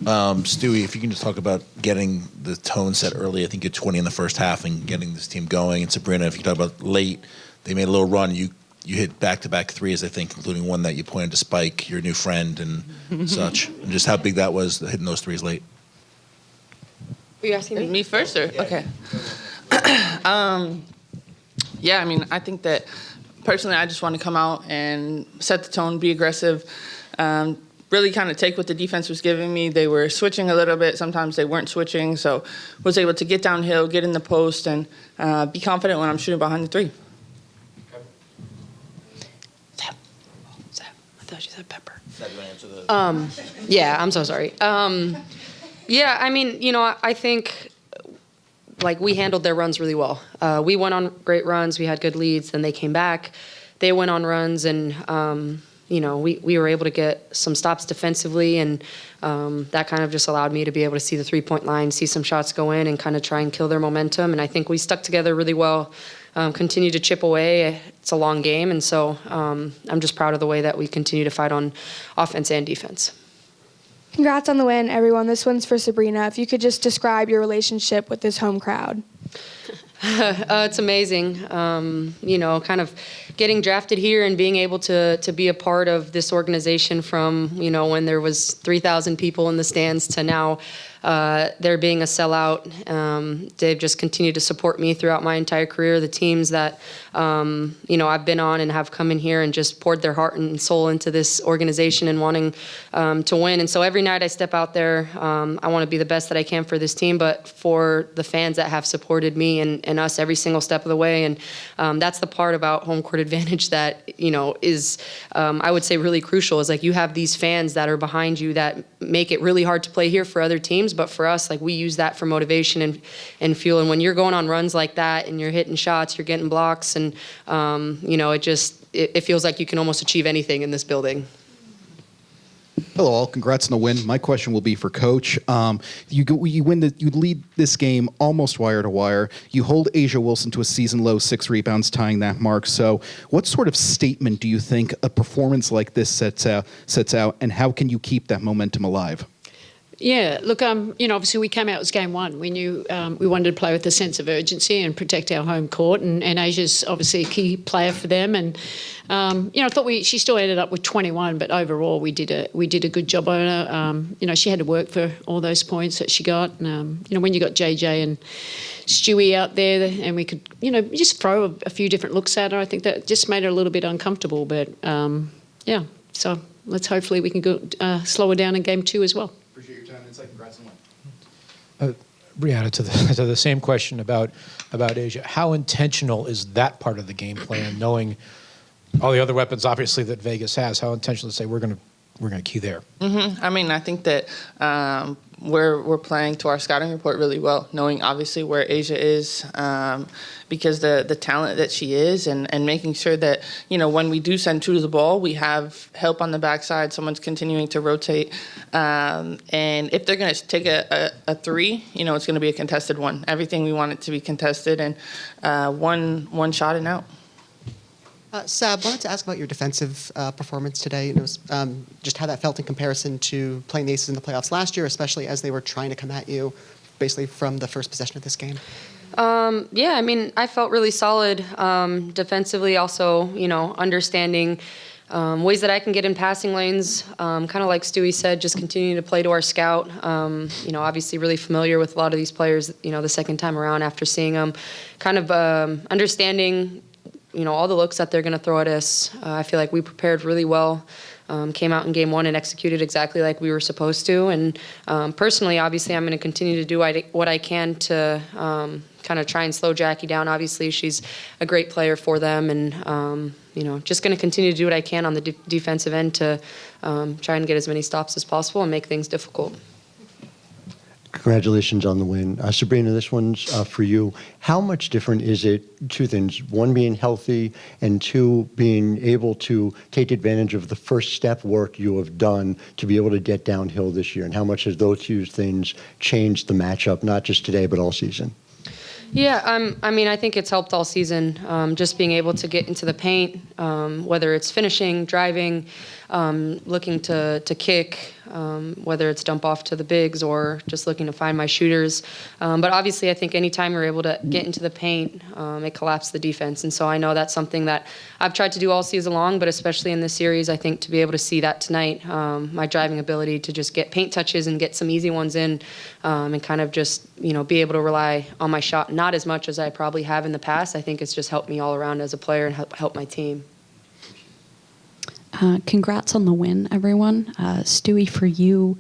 Stewie, if you can just talk about getting the tone set early. I think you're 20 in the first half and getting this team going. And Sabrina, if you talk about late, they made a little run. You hit back-to-back threes, I think, including one that you pointed to Spike, your new friend, and such. And just how big that was, hitting those threes late. Were you asking me? Me first, or okay? Yeah, I mean, I think that personally, I just want to come out and set the tone, be aggressive, really kind of take what the defense was giving me. They were switching a little bit. Sometimes they weren't switching, so was able to get downhill, get in the post, and be confident when I'm shooting behind the three. Sam. I thought you said Pepper. Yeah, I'm so sorry. Yeah, I mean, I think we handled their runs really well. We went on great runs. We had good leads. Then they came back. They went on runs, and we were able to get some stops defensively, and that kind of just allowed me to be able to see the three-point line, see some shots go in, and kind of try and kill their momentum. And I think we stuck together really well, continue to chip away. It's a long game, and so I'm just proud of the way that we continue to fight on offense and defense. Congrats on the win, everyone. This one's for Sabrina. If you could just describe your relationship with this home crowd. It's amazing. Kind of getting drafted here and being able to be a part of this organization from, when there was 3,000 people in the stands to now there being a sellout. They've just continued to support me throughout my entire career. The teams that, I've been on and have come in here and just poured their heart and soul into this organization and wanting to win. And so every night I step out there, I want to be the best that I can for this team, but for the fans that have supported me and us every single step of the way. And that's the part about home court advantage that, is, I would say, really crucial, is you have these fans that are behind you that make it really hard to play here for other teams. But for us, we use that for motivation and fuel. And when you're going on runs like that and you're hitting shots, you're getting blocks, and it feels like you can almost achieve anything in this building. Hello, all. Congrats on the win. My question will be for Coach. You lead this game almost wire to wire. You hold A'ja Wilson to a season low 6 rebounds, tying that mark. So, what sort of statement do you think a performance like this sets out, and how can you keep that momentum alive? Yeah, look, obviously we came out as game one. We knew we wanted to play with a sense of urgency and protect our home court, and Asia's obviously a key player for them. And I thought she still ended up with 21, but overall we did a good job on her. She had to work for all those points that she got. And, when you got JJ and Stewie out there, and we could, just throw a few different looks at her, I think that just made her a little bit uncomfortable. But so let's hopefully we can go slow her down in game 2 as well. Appreciate your time and insight. Congrats on the win. Breanna, to the same question about A'ja, how intentional is that part of the game plan, knowing all the other weapons obviously that Vegas has? How intentional to say we're going to key there? Mm-hmm. I mean, I think that we're playing to our scouting report really well, knowing obviously where A'ja is, because the talent that she is, and making sure that, when we do send 2 to the ball, we have help on the backside, someone's continuing to rotate. And if they're going to take a 3, it's going to be a contested one. Everything we want it to be contested, and one shot and out. Sab, wanted to ask about your defensive performance today. Just how that felt in comparison to playing the Aces in the playoffs last year, especially as they were trying to come at you basically from the first possession of this game. Yeah, I mean, I felt really solid defensively. Also, understanding ways that I can get in passing lanes. Kind of like Stewie said, just continuing to play to our scout. Obviously really familiar with a lot of these players, the second time around after seeing them. Kind of understanding all the looks that they're going to throw at us. I feel like we prepared really well, came out in game 1 and executed exactly like we were supposed to. And personally, obviously, I'm going to continue to do what I can to kind of try and slow Jackie down. Obviously, she's a great player for them, and just going to continue to do what I can on the defensive end to try and get as many stops as possible and make things difficult. Congratulations on the win. Sabrina, this one's for you. How much different is it, 2 things, 1 being healthy and 2 being able to take advantage of the first step work you have done to be able to get downhill this year? And how much has those 2 things changed the matchup, not just today, but all season? Yeah, I think it's helped all season, just being able to get into the paint, whether it's finishing, driving, looking to kick, whether it's dump off to the bigs or just looking to find my shooters. But obviously, I think anytime you're able to get into the paint, it collapses the defense. And so I know that's something that I've tried to do all season long, but especially in this series, I think to be able to see that tonight, my driving ability to just get paint touches and get some easy ones in, and kind of just, be able to rely on my shot, not as much as I probably have in the past. I think it's just helped me all around as a player and help my team. Congrats on the win, everyone. Stewie, for you,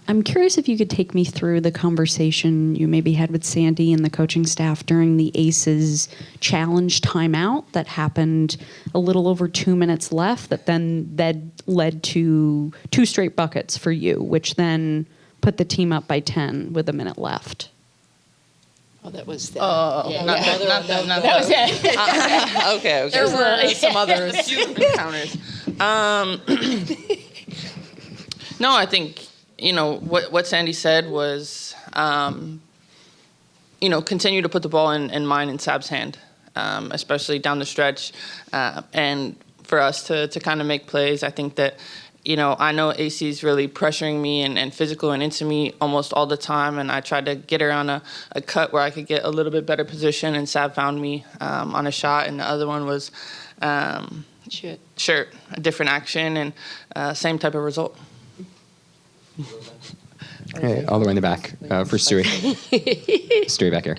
I'm curious if you could take me through the conversation you maybe had with Sandy and the coaching staff during the Aces challenge timeout that happened a little over 2 minutes left that then led to 2 straight buckets for you, which then put the team up by 10 with a minute left. Oh, that was that. Not That was it. Okay. There were some others. A few encounters. No, I think, what Sandy said was, continue to put the ball in mine and Sab's hand, especially down the stretch. And for us to kind of make plays, I think that, I know AC is really pressuring me and physical and into me almost all the time. And I tried to get her on a cut where I could get a little bit better position. And Sab found me on a shot. And the other one was shirt, a different action and same type of result. Hey, all the way in the back for Stewie. Stewie back here.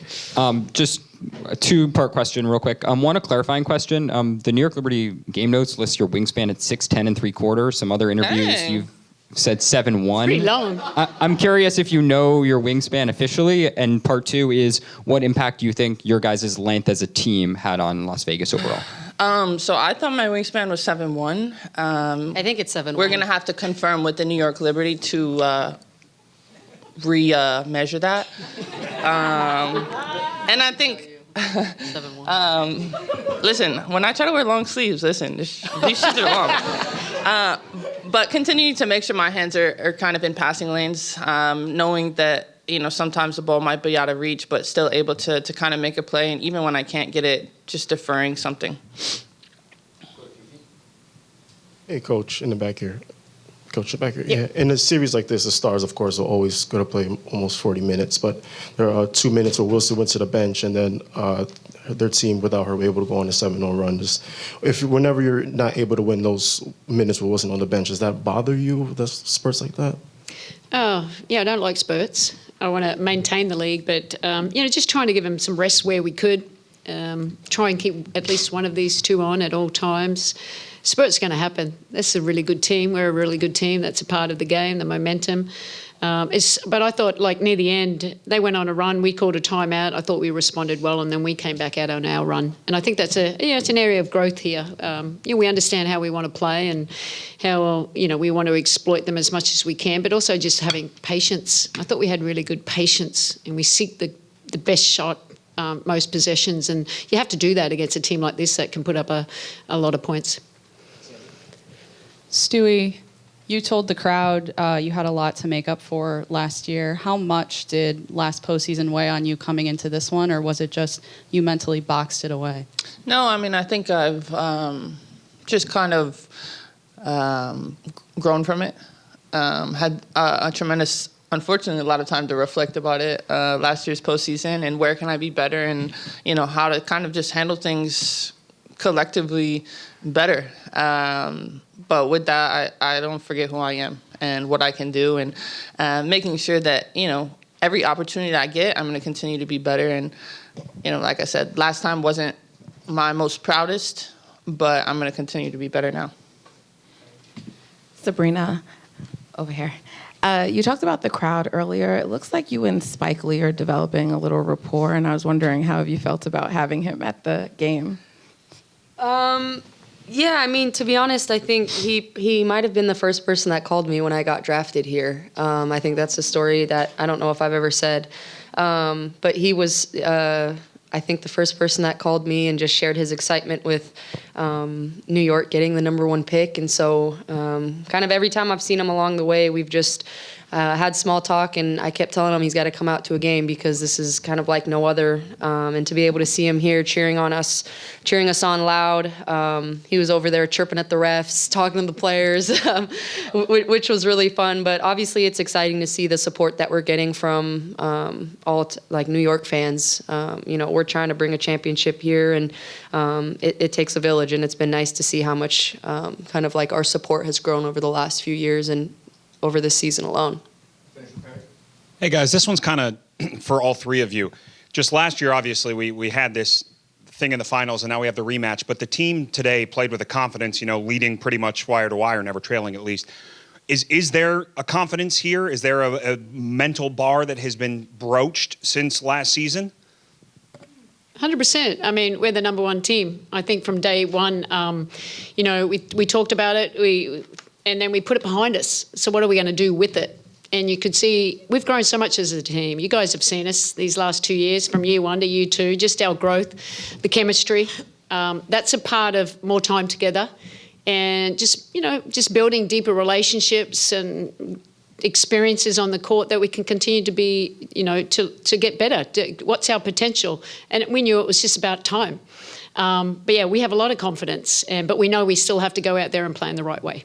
Just a 2-part question real quick. One, a clarifying question. The New York Liberty game notes list your wingspan at 6'10" and 3/4. Some other interviews you've said 7'1". Pretty long. I'm curious if you know your wingspan officially. And part 2 is what impact do you think your guys' length as a team had on Las Vegas overall? So I thought my wingspan was 7'1". I think it's 7'1". We're going to have to confirm with the New York Liberty to re-measure that. And I think, listen, when I try to wear long sleeves, these shoes are long. But continuing to make sure my hands are kind of in passing lanes, knowing that, sometimes the ball might be out of reach, but still able to kind of make a play. And even when I can't get it, just deferring something. Hey, Coach, in the back here. Coach, in the back here. Yeah. In a series like this, the Stars, of course, are always going to play almost 40 minutes. But there are 2 minutes where Wilson went to the bench, and then their team, without her, were able to go on a 7-0 run. Whenever you're not able to win those minutes with Wilson on the bench, does that bother you, the spurts like that? Oh, yeah, I don't like spurts. I want to maintain the league, but, just trying to give them some rest where we could. Try and keep at least one of these 2 on at all times. Spurt's going to happen. That's a really good team. We're a really good team. That's a part of the game, the momentum. But I thought, near the end, they went on a run. We called a timeout. I thought we responded well, and then we came back out on our run. And I think that's it's an area of growth here. We understand how we want to play and how we want to exploit them as much as we can, but also just having patience. I thought we had really good patience, and we seek the best shot. Most possessions, and you have to do that against a team like this that can put up a lot of points. Stewie, you told the crowd you had a lot to make up for last year. How much did last postseason weigh on you coming into this one, or was it just you mentally boxed it away? No, I think I've just kind of grown from it. Had a tremendous, unfortunately, a lot of time to reflect about it last year's postseason and where can I be better and, how to kind of just handle things collectively better. But with that, I don't forget who I am and what I can do and making sure that, every opportunity that I get, I'm going to continue to be better. And, like I said, last time wasn't my most proudest, but I'm going to continue to be better now. Sabrina, over here. You talked about the crowd earlier. It looks like you and Spike Lee are developing a little rapport, and I was wondering how have you felt about having him at the game? Yeah, to be honest, I think he might have been the first person that called me when I got drafted here. I think that's a story that I don't know if I've ever said. But he was, I think, the first person that called me and just shared his excitement with New York getting the #1 pick. And so kind of every time I've seen him along the way, we've just had small talk, and I kept telling him he's got to come out to a game because this is kind of like no other. And to be able to see him here cheering us on loud. He was over there chirping at the refs, talking to the players, which was really fun. But obviously, it's exciting to see the support that we're getting from like New York fans. We're trying to bring a championship here, and it takes a village. And it's been nice to see how much kind of like our support has grown over the last few years and over this season alone. Hey guys, this one's kind of for all three of you. Just last year, obviously, we had this thing in the finals, and now we have the rematch. But the team today played with a confidence, leading pretty much wire to wire, never trailing at least. Is there a confidence here? Is there a mental bar that has been broached since last season? 100%. I mean, we're the number one team. I think from day one, we talked about it, and then we put it behind us. So what are we going to do with it? And you could see we've grown so much as a team. You guys have seen us these last 2 years, from year one to year two, just our growth, the chemistry. That's a part of more time together, and just building deeper relationships and experiences on the court that we can continue to be, to get better. What's our potential? And we knew it was just about time. But yeah, we have a lot of confidence, but we know we still have to go out there and play in the right way.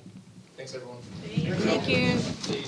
Thanks, everyone. Thank you.